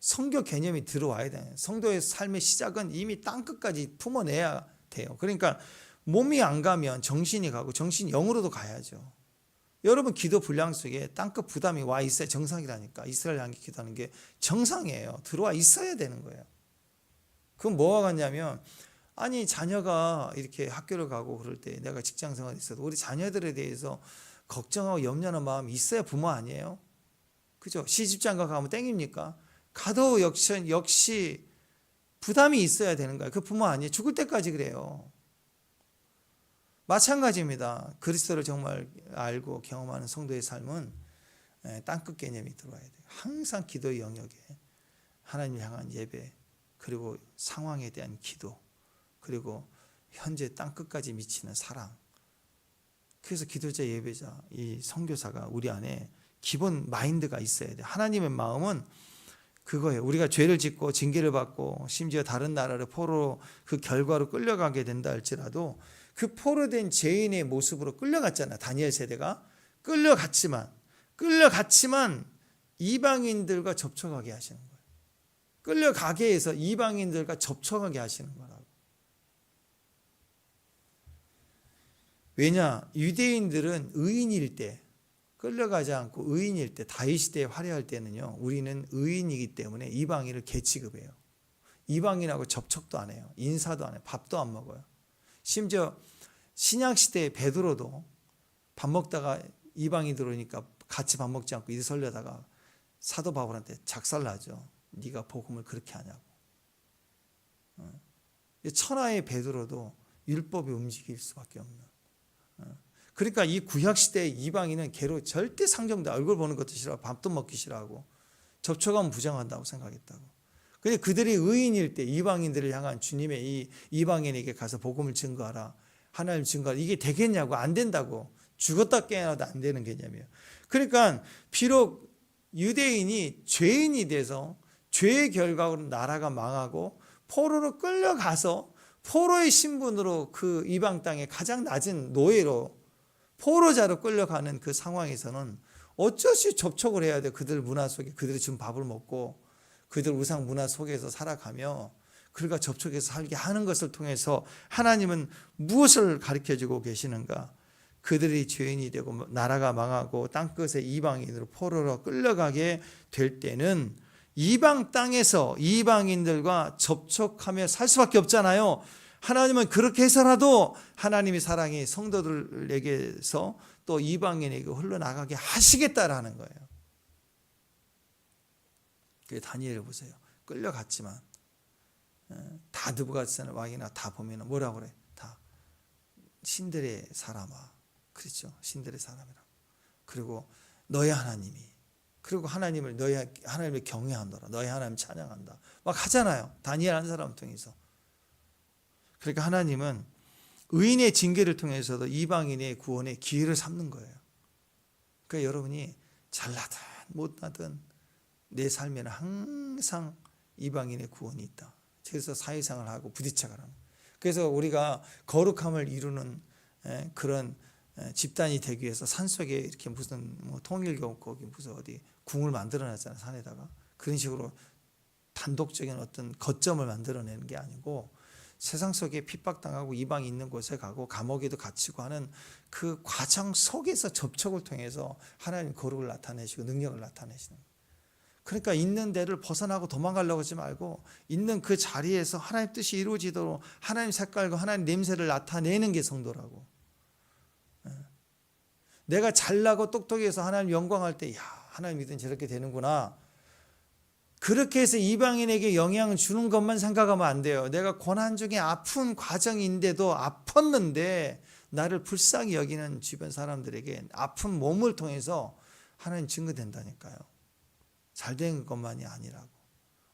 성교 개념이 들어와야 돼. 성도의 삶의 시작은 이미 땅끝까지 품어내야 돼요. 그러니까 몸이 안 가면 정신이 가고 정신이 영으로도 가야죠. 여러분 기도 분량 속에 땅끝 부담이 와 있어야 정상이라니까. 이스라엘 향해 기도하는 게 정상이에요. 들어와 있어야 되는 거예요. 그건 뭐가 같냐면 아니 자녀가 이렇게 학교를 가고 그럴 때 내가 직장 생활이 있어도 우리 자녀들에 대해서 걱정하고 염려하는 마음이 있어야 부모 아니에요? 그죠? 시집장가 가면 땡입니까? 가도 역시 부담이 있어야 되는 거예요. 그 부모 아니에요. 죽을 때까지 그래요. 마찬가지입니다. 그리스도를 정말 알고 경험하는 성도의 삶은 땅끝 개념이 들어와야 돼요. 항상 기도의 영역에 하나님을 향한 예배, 그리고 상황에 대한 기도, 그리고 현재 땅끝까지 미치는 사랑. 그래서 기도자, 예배자, 이 선교사가 우리 안에 기본 마인드가 있어야 돼요. 하나님의 마음은 그거예요. 우리가 죄를 짓고 징계를 받고 심지어 다른 나라를 포로로 그 결과로 끌려가게 된다 할지라도 그 포로된 죄인의 모습으로 끌려갔잖아요. 다니엘 세대가 끌려갔지만 이방인들과 접촉하게 하시는 거예요. 끌려가게 해서 이방인들과 접촉하게 하시는 거라고. 왜냐? 유대인들은 의인일 때 끌려가지 않고 의인일 때, 다윗 시대에 화려할 때는요, 우리는 의인이기 때문에 이방인을 개취급해요. 이방인하고 접촉도 안 해요. 인사도 안 해요. 밥도 안 먹어요. 심지어 신약 시대의 베드로도 밥 먹다가 이방인이 들어오니까 같이 밥 먹지 않고 일 설려다가 사도 바울한테 작살나죠. 네가 복음을 그렇게 하냐고. 천하의 베드로도 율법에 움직일 수밖에 없는. 그러니까 이 구약시대의 이방인은 개로 절대 상정돼. 얼굴 보는 것도 싫어하고 밥도 먹기 싫어하고 접촉하면 부정한다고 생각했다고. 근데 그들이 의인일 때 이방인들을 향한 주님의 이 이방인에게 가서 복음을 증거하라, 하나님 증거하라, 이게 되겠냐고. 안 된다고. 죽었다 깨어나도 안 되는 개념이에요. 그러니까 비록 유대인이 죄인이 돼서 죄의 결과로 나라가 망하고 포로로 끌려가서 포로의 신분으로 그 이방 땅의 가장 낮은 노예로 포로자로 끌려가는 그 상황에서는 어쩔 수 없이 접촉을 해야 돼. 그들 문화 속에 그들이 준 밥을 먹고 그들 우상 문화 속에서 살아가며 그들과 접촉해서 살게 하는 것을 통해서 하나님은 무엇을 가르쳐주고 계시는가? 그들이 죄인이 되고 나라가 망하고 땅끝에 이방인으로 포로로 끌려가게 될 때는 이방 땅에서 이방인들과 접촉하며 살 수밖에 없잖아요. 하나님은 그렇게 해서라도 하나님의 사랑이 성도들에게서 또 이방인에게 흘러나가게 하시겠다라는 거예요. 그 다니엘을 보세요. 끌려갔지만 다 느부갓네살 왕이나 다 보면 뭐라고 그래? 다 신들의 사람아. 그렇죠. 신들의 사람이라고. 그리고 너의 하나님이, 그리고 하나님을 경외한다라. 너의 하나님 찬양한다. 막 하잖아요. 다니엘 한 사람 통해서. 그러니까 하나님은 의인의 징계를 통해서도 이방인의 구원의 기회를 삼는 거예요. 그러니까 여러분이 잘나든 못나든 내 삶에는 항상 이방인의 구원이 있다. 그래서 사회생활을 하고 부딪혀가는. 그래서 우리가 거룩함을 이루는 그런 집단이 되기 위해서 산속에 이렇게 무슨 통일교 거기 무슨 어디 궁을 만들어놨잖아요. 산에다가. 그런 식으로 단독적인 어떤 거점을 만들어내는 게 아니고 세상 속에 핍박당하고 이방이 있는 곳에 가고 감옥에도 갇히고 하는 그 과정 속에서 접촉을 통해서 하나님 거룩을 나타내시고 능력을 나타내시는 거예요. 그러니까 있는 데를 벗어나고 도망가려고 하지 말고 있는 그 자리에서 하나님 뜻이 이루어지도록 하나님 색깔과 하나님 냄새를 나타내는 게 성도라고. 내가 잘나고 똑똑해서 하나님 영광할 때, 야, 하나님 믿으면 저렇게 되는구나. 그렇게 해서 이방인에게 영향을 주는 것만 생각하면 안 돼요. 내가 고난 중에 아픈 과정인데도 아팠는데 나를 불쌍히 여기는 주변 사람들에게 아픈 몸을 통해서 하나님 증거된다니까요. 잘된 것만이 아니라고.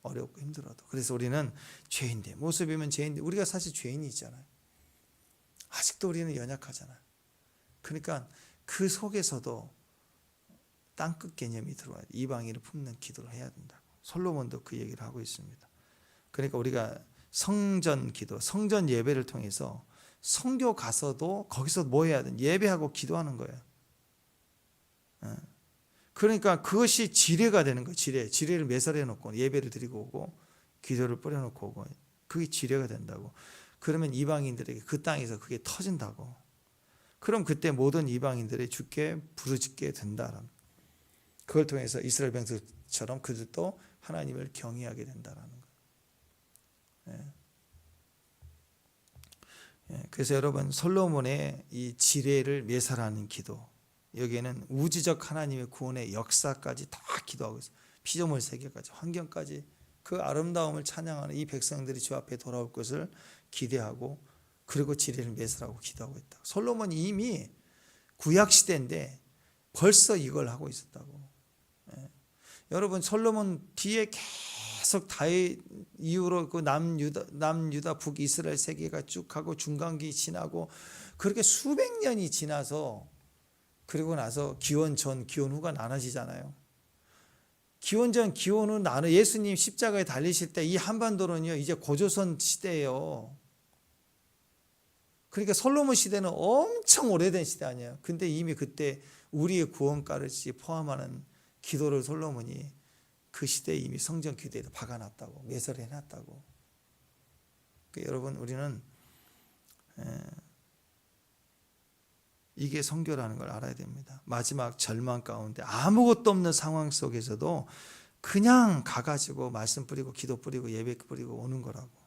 어렵고 힘들어도. 그래서 우리는 죄인데, 모습이면 죄인데, 우리가 사실 죄인이 있잖아요. 아직도 우리는 연약하잖아요. 그러니까 그 속에서도 땅끝 개념이 들어와야 돼. 이방인을 품는 기도를 해야 된다고. 솔로몬도 그 얘기를 하고 있습니다. 그러니까 우리가 성전 기도, 성전 예배를 통해서 성교 가서도 거기서 뭐 해야 돼? 예배하고 기도하는 거예요. 그러니까 그것이 지례가 되는 거예요. 지례를 매설해 놓고 예배를 드리고 오고 기도를 뿌려놓고 오고, 그게 지례가 된다고. 그러면 이방인들에게 그 땅에서 그게 터진다고. 그럼 그때 모든 이방인들이 주께 부르짖게 된다라는, 그걸 통해서 이스라엘 백성처럼 그들도 하나님을 경외하게 된다라는 거예요. 그래서 여러분, 솔로몬의 이 지례를 매설하는 기도, 여기에는 우주적 하나님의 구원의 역사까지 다 기도하고 있어요. 피조물 세계까지, 환경까지 그 아름다움을 찬양하는 이 백성들이 주 앞에 돌아올 것을 기대하고, 그리고 지례를 매설하고 기도하고 있다. 솔로몬이 이미 구약 시대인데 벌써 이걸 하고 있었다고. 여러분, 솔로몬 뒤에 계속 다윗 이후로 그 남유다 북이스라엘 세계가 쭉 하고 중간기 지나고 그렇게 수백 년이 지나서, 그리고 나서 기원 전 기원 후가 나눠지잖아요. 기원 전 기원 후 나눠, 예수님 십자가에 달리실 때 이 한반도는요 이제 고조선 시대예요. 그러니까 솔로몬 시대는 엄청 오래된 시대 아니에요. 근데 이미 그때 우리의 구원가를 포함하는 기도를 솔로몬이 그 시대에 이미 성전 기도에도 박아놨다고, 매설해놨다고. 그러니까 여러분, 우리는 이게 선교라는 걸 알아야 됩니다. 마지막 절망 가운데 아무것도 없는 상황 속에서도 그냥 가가지고 말씀 뿌리고 기도 뿌리고 예배 뿌리고 오는 거라고.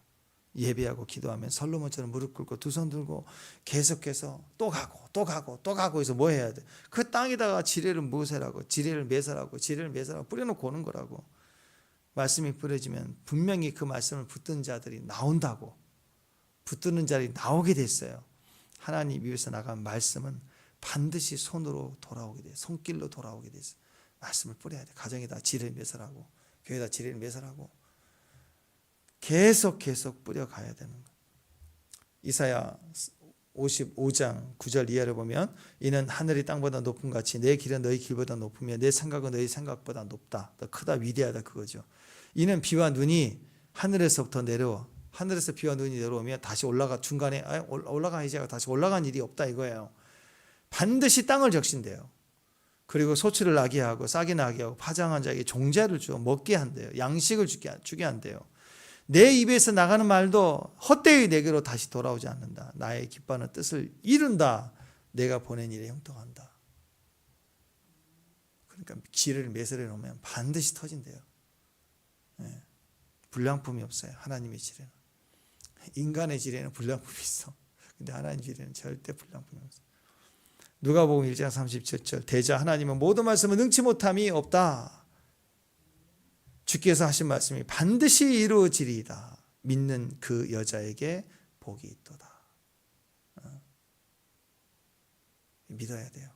예배하고 기도하면 솔로몬처럼 무릎 꿇고 두 손 들고 계속해서 또 가고 또 가고 또 가고 해서 뭐 해야 돼? 그 땅에다가 지뢰를 모세라고, 지뢰를 매설하고 지뢰를 매설하고 뿌려놓고 오는 거라고. 말씀이 뿌려지면 분명히 그 말씀을 붙든 자들이 나온다고. 붙드는 자들이 나오게 됐어요. 하나님 위에서 나간 말씀은 반드시 손으로 돌아오게 돼. 손길로 돌아오게 돼. 말씀을 뿌려야 돼. 가정에다 지뢰를 매설하고, 교회에다 지뢰를 매설하고, 계속 뿌려가야 되는 거예요. 이사야 55장 9절 이하를 보면, 이는 하늘이 땅보다 높음 같이 내 길은 너희 길보다 높으며 내 생각은 너희 생각보다 높다. 더 크다, 위대하다, 그거죠. 이는 비와 눈이 하늘에서부터 내려와, 하늘에서 비와 눈이 내려오면 다시 올라가, 중간에 올라가 이제 다시 올라간 일이 없다 이거예요. 반드시 땅을 적신대요. 그리고 소출을 나게 하고 싹이 나게 하고 파장한 자에게 종자를 주어 먹게 한대요. 양식을 주게 한대요. 내 입에서 나가는 말도 헛되이 내게로 다시 돌아오지 않는다. 나의 기뻐하는 뜻을 이룬다. 내가 보낸 일에 형통한다. 그러니까 지뢰를 매설해 놓으면 반드시 터진대요. 불량품이 없어요. 하나님의 지뢰는. 인간의 지뢰는 불량품이 있어. 근데 하나님의 지뢰는 절대 불량품이 없어. 누가복음 1장 37절, 대자 하나님은 모든 말씀을 능치 못함이 없다. 주께서 하신 말씀이 반드시 이루어지리이다. 믿는 그 여자에게 복이 있도다. 믿어야 돼요.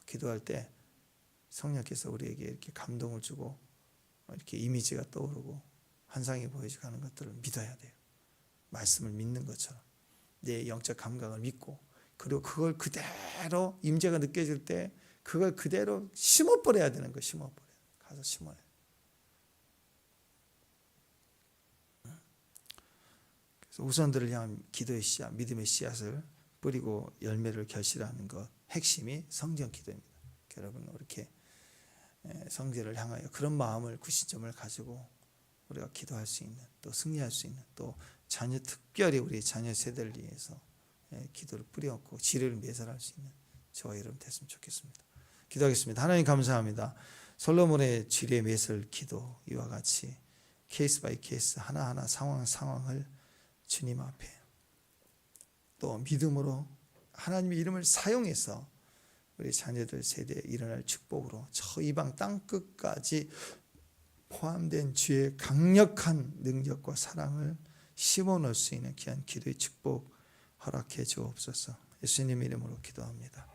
기도할 때 성령께서 우리에게 이렇게 감동을 주고 이렇게 이미지가 떠오르고 환상이 보여지고 하는 것들을 믿어야 돼요. 말씀을 믿는 것처럼 내 영적 감각을 믿고, 그리고 그걸 그대로 임재가 느껴질 때 그걸 그대로 심어버려야 되는 거. 심어버려요. 가서 심어요. 그래서 우선들을 향한 기도의 씨앗, 믿음의 씨앗을 뿌리고 열매를 결실하는 것, 핵심이 성전 기도입니다. 여러분, 이렇게 성전을 향하여 그런 마음을, 구시점을 가지고 우리가 기도할 수 있는, 또 승리할 수 있는, 또 자녀, 특별히 우리 자녀 세대를 위해서 기도를 뿌려놓고 지뢰를 매설할 수 있는 저와 여러분 됐으면 좋겠습니다. 기도하겠습니다. 하나님 감사합니다. 솔로몬의 지뢰 매설 기도 이와 같이 케이스 바이 케이스 하나하나 상황을 주님 앞에 또 믿음으로 하나님의 이름을 사용해서 우리 자녀들 세대에 일어날 축복으로 저 이방 땅끝까지 포함된 주의 강력한 능력과 사랑을 심어놓을 수 있는 귀한 기도의 축복 허락해 주옵소서. 예수님 이름으로 기도합니다.